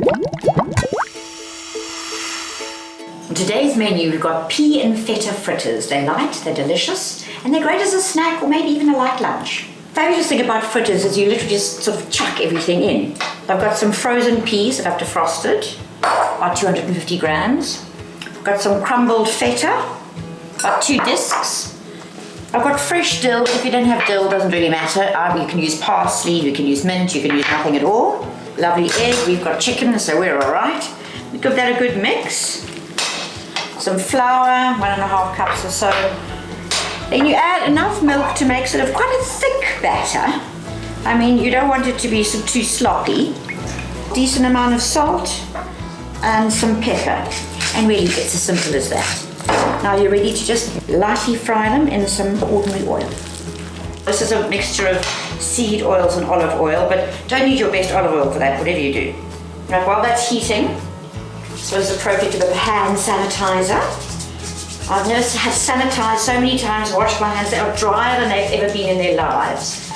On today's menu, we've got pea and feta fritters. They're light, they're delicious, and they're great as a snack or maybe even a light lunch. Fabulous thing about fritters is you literally just sort of chuck everything in. I've got some frozen peas that I've defrosted, about 250 grams. I've got some crumbled feta, about 2 discs. I've got fresh dill. If you don't have dill, doesn't really matter. You can use parsley, you can use mint, you can use nothing at all. Lovely egg, we've got chicken, so we're all right. We give that a good mix. Some flour, 1.5 cups or so. Then you add enough milk to make sort of quite a thick batter. I mean, you don't want it to be sort of too sloppy. Decent amount of salt and some pepper. And really it's as simple as that. Now you're ready to just lightly fry them in some ordinary oil. This is a mixture of seed oils and olive oil, but don't need your best olive oil for that, whatever you do. Right, while that's heating, so it's appropriate to put a hand sanitizer. I've never had sanitized so many times, washed my hands, they are drier than they've ever been in their lives.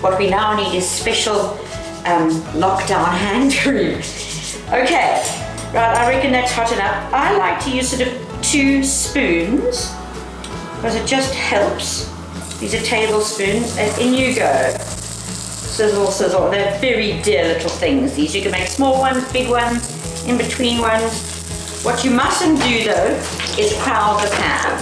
What we now need is special lockdown hand cream. Okay, right, I reckon that's hot enough. I like to use sort of 2 spoons, because it just helps. These are tablespoons, and in you go. Sizzle, sizzle. They're very dear little things. These, you can make small ones, big ones, in between ones. What you mustn't do though is crowd the pan.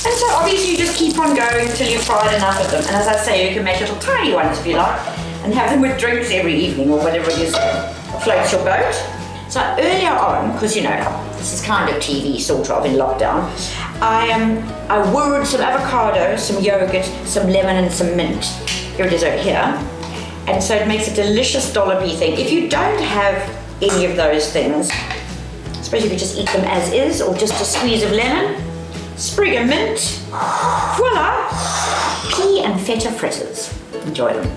And so obviously you just keep on going until you've fried enough of them. And as I say, you can make little tiny ones if you like, and have them with drinks every evening or whatever it is that floats your boat. So earlier on, because you know, this is kind of TV sort of in lockdown, I wooed some avocado, some yogurt, some lemon and some mint. Here it is over here. And so it makes a delicious dollopy thing. If you don't have any of those things, I suppose you could just eat them as is, or just a squeeze of lemon, sprig of mint, voila! Pea and feta fritters. Enjoy them.